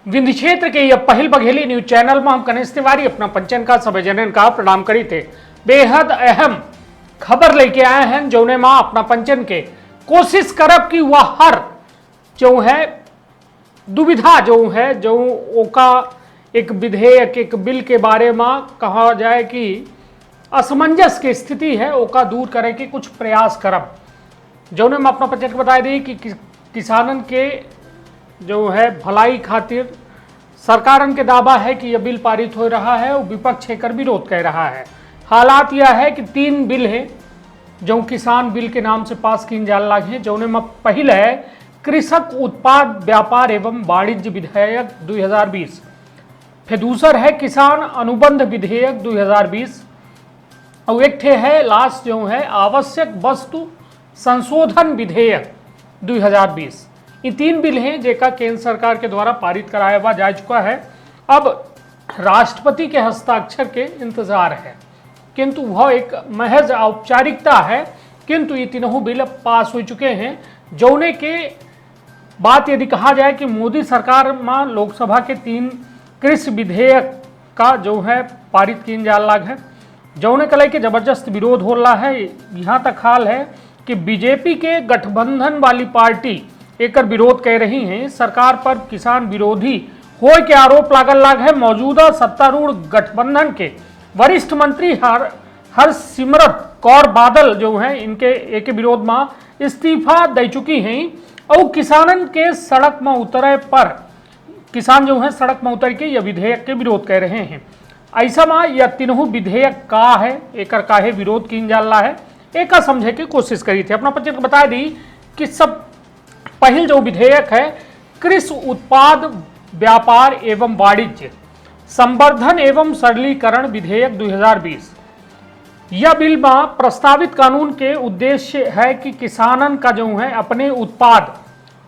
विंध्य क्षेत्र के यह पहल बघेली न्यूज चैनल में हम कनेश तिवारी अपना पंचन का सभी जनन का प्रणाम करी थे। बेहद अहम खबर लेके आए हैं जौने माँ अपना पंचन के कोशिश करब कि वह हर जो है दुविधा जो है जो ओका एक विधेयक एक बिल के बारे में कहा जाए कि असमंजस की स्थिति है ओका दूर करे के कुछ प्रयास करब। जौने में अपना पंचन बता दी कि किसानन के जो है भलाई खातिर सरकारन के दावा है कि यह बिल पारित हो रहा है और विपक्ष एकर विरोध कर रहा है। हालात यह है कि 3 बिल हैं जो किसान बिल के नाम से पास किन जाल लागे। जौने में पहले है कृषक उत्पाद व्यापार एवं वाणिज्य विधेयक 2020, फिर दूसर है किसान अनुबंध विधेयक 2020 और एक ठे है लास्ट जो है आवश्यक वस्तु संशोधन विधेयक 2020। ये 3 बिल हैं जेका केंद्र सरकार के द्वारा पारित कराया हुआ जा चुका है। अब राष्ट्रपति के हस्ताक्षर के इंतजार है, किंतु वह एक महज औपचारिकता है। किंतु ये तीनों बिल पास हो चुके हैं। जौने के बात यदि कहा जाए कि मोदी सरकार में लोकसभा के 3 कृषि विधेयक का जो है पारित किन जा लाग है, जौने कल के जबरदस्त विरोध हो रहा है। यहाँ तक हाल है कि बीजेपी के गठबंधन वाली पार्टी एकर विरोध कर रही हैं। सरकार पर किसान विरोधी हो के आरोप लागल लाग है। मौजूदा सत्तारूढ़ गठबंधन के वरिष्ठ मंत्री हरसिमरत कौर बादल जो हैं इनके एक विरोध में इस्तीफा दे चुकी हैं और किसानन के सड़क में उतरे पर किसान जो है सड़क में उतर के यह विधेयक के विरोध कर रहे हैं। ऐसा में यह तीनों विधेयक का है एकर काहे विरोध किन जाला है एक समझे की कोशिश करी थी। अपना पंचन को बता दी कि सब पहल जो विधेयक है कृषि उत्पाद व्यापार एवं वाणिज्य संवर्धन एवं सरलीकरण विधेयक 2020। यह बिल में प्रस्तावित कानून के उद्देश्य है कि किसानन का जो है अपने उत्पाद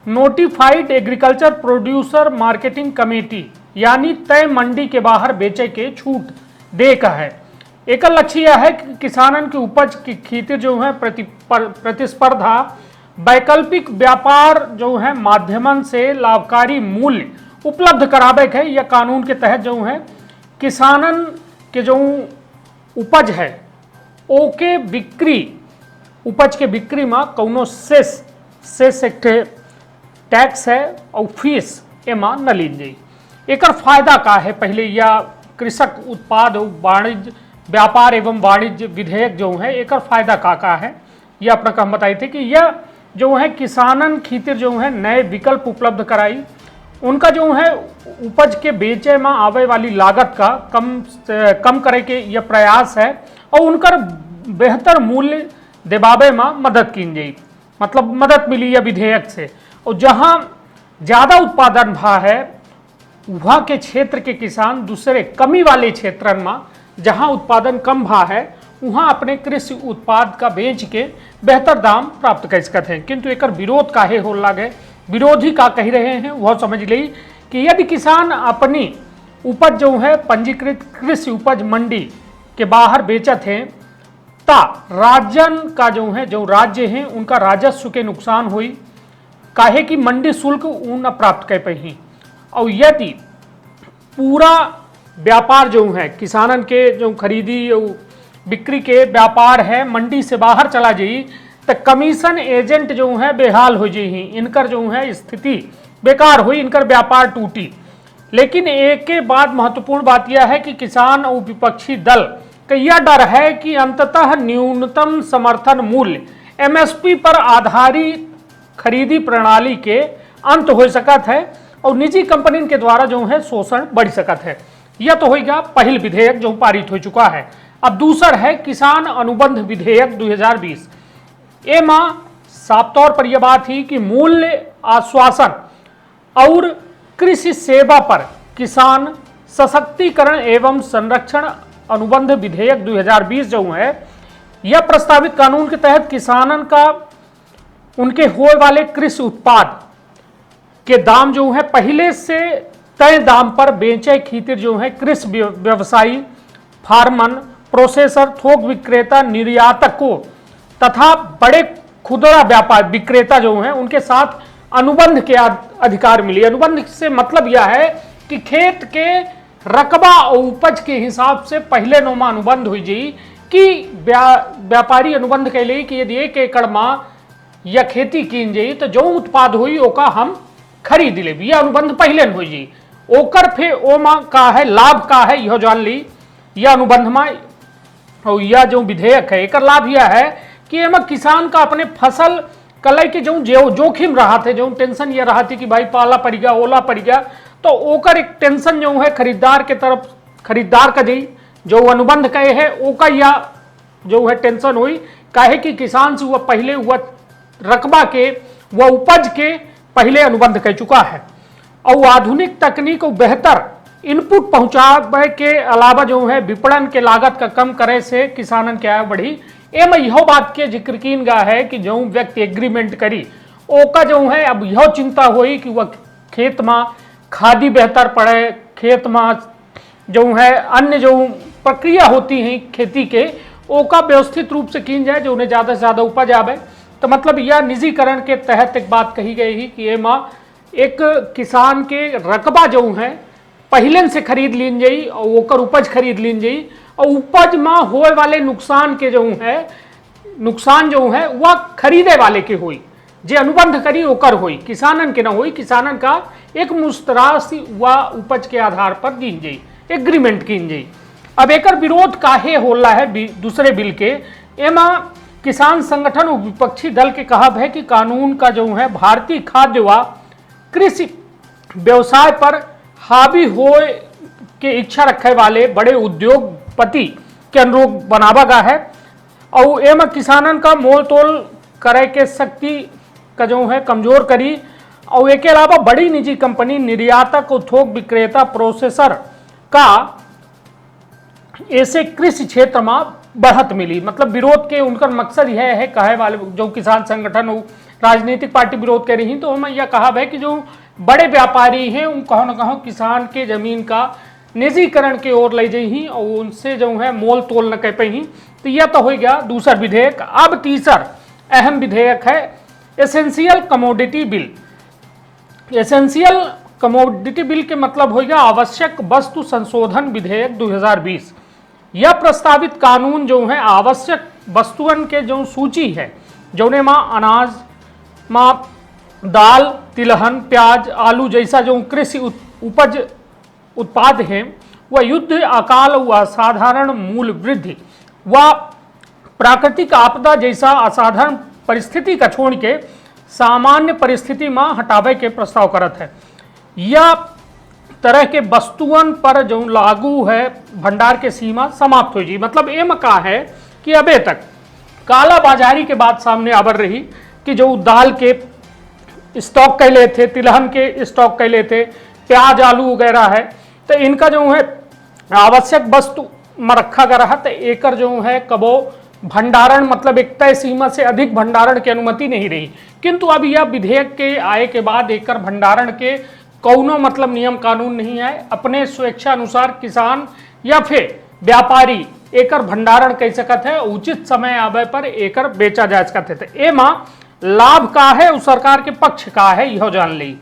notified agriculture producer marketing committee यानी तय मंडी के बाहर बेचे के छूट दे का है। एक लक्ष्य यह है कि किसानन की उपज की खेती जो है प्रतिस्पर्धा वैकल्पिक व्यापार जो है माध्यमन से लाभकारी मूल्य उपलब्ध करावे है। यह कानून के तहत जो है किसानन के जो उपज है ओके बिक्री उपज के बिक्री में कौनो सेस एक टैक्स है और फीस एमा न ली जाए। एकर फायदा का है पहले यह कृषक उत्पाद वाणिज्य व्यापार एवं वाणिज्य विधेयक जो है एकर फायदा का है यह अपना काम बताए थे कि यह जो है किसानन खातिर जो है नए विकल्प उपलब्ध कराई। उनका जो है उपज के बेचे में आवे वाली लागत का कम करे के यह प्रयास है और उनकर बेहतर मूल्य दिवावे में मदद की जाए। मतलब मदद मिली यह विधेयक से। और जहां ज़्यादा उत्पादन भा है वहाँ के क्षेत्र के किसान दूसरे कमी वाले क्षेत्रन में जहाँ उत्पादन कम भा है वहाँ अपने कृषि उत्पाद का बेच के बेहतर दाम प्राप्त कर सकते हैं। किंतु एक विरोध काहे हो लागे विरोधी का कह रहे हैं वह समझ ली कि यदि किसान अपनी उपज जो है पंजीकृत कृषि उपज मंडी के बाहर बेचत हैं ता राज्यन का जो है जो राज्य हैं उनका राजस्व के नुकसान हुई काहे कि मंडी शुल्क न प्राप्त कर पाई। और यदि पूरा व्यापार जो है किसानन के जो खरीदी बिक्री के व्यापार है मंडी से बाहर चला जाई तो कमीशन एजेंट जो है बेहाल हो जाई। इनकर जो है स्थिति बेकार हुई इनकर व्यापार टूटी। लेकिन एक के बाद महत्वपूर्ण बात यह है कि किसान और विपक्षी दल का यह डर है कि अंततः न्यूनतम समर्थन मूल्य MSP पर आधारित खरीदी प्रणाली के अंत हो सकत है और निजी कंपनी के द्वारा जो है शोषण बढ़ सकत है। यह तो होगा पहल विधेयक जो पारित हो चुका है। अब दूसर है किसान अनुबंध विधेयक 2020। एमा साफ तौर पर यह बात ही कि मूल्य आश्वासन और कृषि सेवा पर किसान सशक्तिकरण एवं संरक्षण अनुबंध विधेयक 2020 जो है यह प्रस्तावित कानून के तहत किसानन का उनके होए वाले कृषि उत्पाद के दाम जो है पहले से तय दाम पर बेचे खातिर जो है कृषि व्यवसायी फार्मन प्रोसेसर थोक विक्रेता निर्यातक को तथा बड़े खुदरा व्यापार विक्रेता जो हैं उनके साथ अनुबंध के अधिकार मिली। अनुबंध से मतलब यह है कि खेत के रकबा और उपज के हिसाब से पहले नोमा अनुबंध हुई जी कि व्यापारी अनुबंध के लिए कि यदि 1 एकड़ में या खेती की जाई तो जो उत्पाद हुई ओका हम खरीद ले, यह अनुबंध पहले हुई जी। ओकर फिर ओमा का है लाभ का है यह जान ली। यह अनुबंध में और यह जो विधेयक है एक लाभ यह है कि एम किसान का अपने फसल कलई के जो जोखिम रहा थे, जो टेंशन ये रहा थी कि भाई पाला पड़ गया, ओला पड़ गया, तो ओकर एक टेंशन जो है खरीदार के तरफ, खरीदार का जी जो अनुबंध कहे है ओका या जो है टेंशन हुई काहे कि किसान से वह पहले वह रकबा के वह उपज के पहले अनुबंध कह चुका है। और आधुनिक तकनीक को बेहतर इनपुट पहुंचावे के अलावा जो है विपणन के लागत का कम करे से किसानन के आय बढ़ी। एम यह बात के जिक्र कीन गा है कि जो व्यक्ति एग्रीमेंट करी ओका जो है अब यह चिंता हुई कि वह खेत में खादी बेहतर पड़े, खेत में जो है अन्य जो प्रक्रिया होती हैं खेती के ओका व्यवस्थित रूप से कीन जाए जो उन्हें ज़्यादा से ज़्यादा उपज आवे। तो मतलब यह निजीकरण के तहत एक बात कही गई ही कि एमा एक किसान के रकबा जो है पहले से खरीद लीन जाई और ओकर उपज खरीद लीन जाई और उपज में होए वाले नुकसान के जो है नुकसान जो है वह खरीदे वाले के हुई, जे अनुबंध करी ओकर हुई, किसानन के ना हुई। किसानन का एक मुस्तरासी व उपज के आधार पर दी जाई, एग्रीमेंट की जाई। अब एकर विरोध काहे होला है दूसरे बिल के, एमा किसान संगठन और विपक्षी दल के कहब है कि कानून का जो है भारतीय खाद्य व कृषि व्यवसाय पर हावी हो के इच्छा रखे वाले बड़े उद्योगपति के अनुरूप बनावा गया है और एम किसानन का मोल तोल करे के शक्ति का जो है कमजोर करी। और एक के अलावा बड़ी निजी कंपनी निर्यातक और थोक विक्रेता प्रोसेसर का ऐसे कृषि क्षेत्र में बढ़त मिली। मतलब विरोध के उनका मकसद यह है कहे वाले जो किसान संगठन हो राजनीतिक पार्टी विरोध कर रही तो हम यह कहा है कि जो बड़े व्यापारी हैं उन कहो न कहो किसान के जमीन का निजीकरण की ओर ले जाई और उनसे जो है मोल तोल न कर पाई। तो यह तो हो गया दूसरा विधेयक। अब तीसर अहम विधेयक है essential commodity bill. Essential commodity bill के मतलब हो गया आवश्यक वस्तु संशोधन विधेयक 2020। यह प्रस्तावित कानून जो है आवश्यक वस्तुअन के जो सूची है जौने माँ अनाज माँ दाल, तिलहन, प्याज, आलू जैसा जो कृषि उपज उत्पाद हैं वह युद्ध, अकाल व असाधारण मूल्य वृद्धि व प्राकृतिक आपदा जैसा असाधारण परिस्थिति का छोड़ के सामान्य परिस्थिति में हटावे के प्रस्ताव करत है। यह तरह के वस्तुअन पर जो लागू है भंडार के सीमा समाप्त हो जी। मतलब एम का है कि अबे तक काला बाजारी के बाद सामने आवर रही कि जो दाल के स्टॉक कर ले थे, तिलहन के स्टॉक कर ले थे, प्याज आलू वगैरह है, तो इनका जो है आवश्यक वस्तु में रखा गया रहा। तो एकर जो है कबो भंडारण मतलब एक तय सीमा से अधिक भंडारण की अनुमति नहीं रही। किंतु अब यह विधेयक के आए के बाद एकर भंडारण के कौनो मतलब नियम कानून नहीं आए। अपने स्वेच्छा अनुसार किसान या फिर व्यापारी एकर भंडारण कर सकत है, उचित समय आवे पर एकर बेचा जा सकत है। तो एमा लाभ का है उस सरकार के पक्ष का है यह जान ली।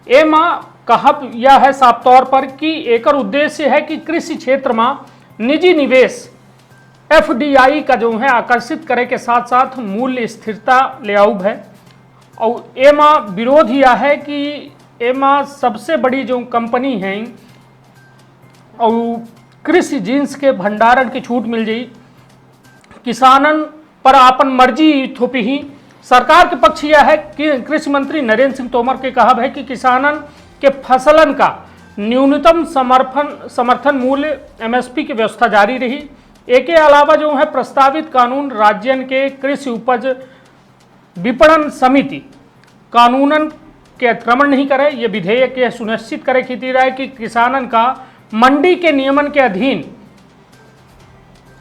एमा कहब यह है साफ तौर पर कि एकर उद्देश्य है कि कृषि क्षेत्र में निजी निवेश FDI का जो है आकर्षित करे के साथ साथ मूल्य स्थिरता ले आऊब है। और एमा विरोध यह है कि एमा सबसे बड़ी जो कंपनी है और कृषि जिन्स के भंडारण की छूट मिल जाई, किसानन पर अपन मर्जी थोपी ही। सरकार के पक्ष यह है कि कृषि मंत्री नरेंद्र सिंह तोमर के कहब है कि किसानन के फसलन का न्यूनतम समर्थन मूल्य MSP की व्यवस्था जारी रही। एक के अलावा जो है प्रस्तावित कानून राज्यन के कृषि उपज विपणन समिति कानूनन के अतिक्रमण नहीं करे। ये विधेयक यह सुनिश्चित करे खेती रहे कि किसानन का मंडी के नियमन के अधीन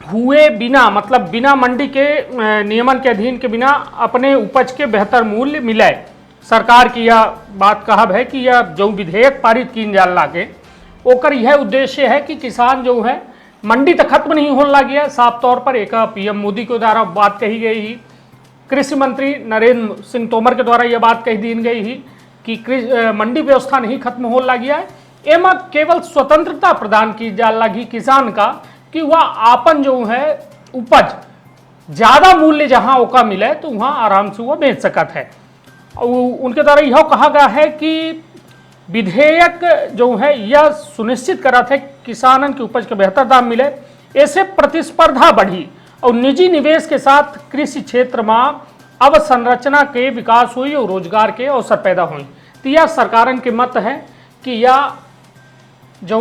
हुए बिना मतलब बिना मंडी के नियमन के अधीन के बिना अपने उपज के बेहतर मूल्य मिले। सरकार की यह बात कहब है कि यह जो विधेयक पारित की जान लागे ओकर यह उद्देश्य है कि किसान जो है मंडी तक खत्म नहीं होने लगी है। साफ तौर पर एक PM मोदी के द्वारा बात कही गई कृषि मंत्री नरेंद्र सिंह तोमर के द्वारा यह बात कही दी गई ही कि मंडी व्यवस्था नहीं खत्म हो लगी है, एमा केवल स्वतंत्रता प्रदान की जा लगी किसान का कि वह आपन जो है उपज ज्यादा मूल्य जहां ओका मिले तो वहां आराम से वह बेच सकत है। उनके द्वारा यह कहा गया है कि विधेयक जो है यह सुनिश्चित करा थे किसानन की उपज के बेहतर दाम मिले, ऐसे प्रतिस्पर्धा बढ़ी और निजी निवेश के साथ कृषि क्षेत्र में अवसंरचना के विकास हुई और रोजगार के अवसर पैदा हुई। तो यह सरकारन के मत है कि यह जो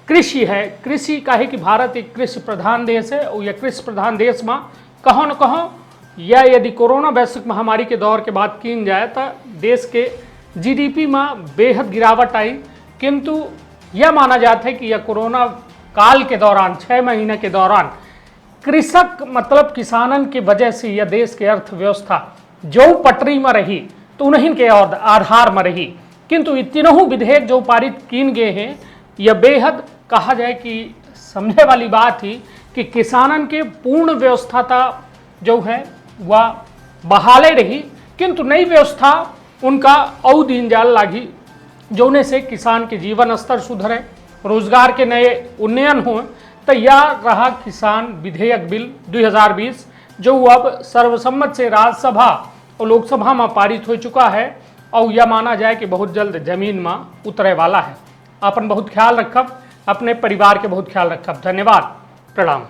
कृषि है, कृषि का है कि भारत एक कृषि प्रधान देश है और यह कृषि प्रधान देश में कहों न कहों या यदि कोरोना वैश्विक महामारी के दौर के बाद की जाए तो देश के जीडीपी में बेहद गिरावट आई, किंतु यह माना जाता है कि यह कोरोना काल के दौरान 6 महीने के दौरान कृषक मतलब किसानन की वजह से यह देश की अर्थव्यवस्था जो पटरी में रही तो उन्हीं के आधार में रही। किंतु तीनों विधेयक जो पारित किए गए हैं यह बेहद कहा जाए कि समझे वाली बात ही कि किसानन के पूर्ण व्यवस्था जो है वह बहाले रही, किंतु नई व्यवस्था उनका औ दिन जाल लागी जोने से किसान के जीवन स्तर सुधरे, रोजगार के नए उन्नयन हुए। तो यह रहा किसान विधेयक बिल 2020 जो अब सर्वसम्मत से राज्यसभा और लोकसभा में पारित हो चुका है और यह माना जाए कि बहुत जल्द जमीन में उतरे वाला है। अपन बहुत ख्याल रखब, अपने परिवार के बहुत ख्याल रखब। धन्यवाद, प्रणाम।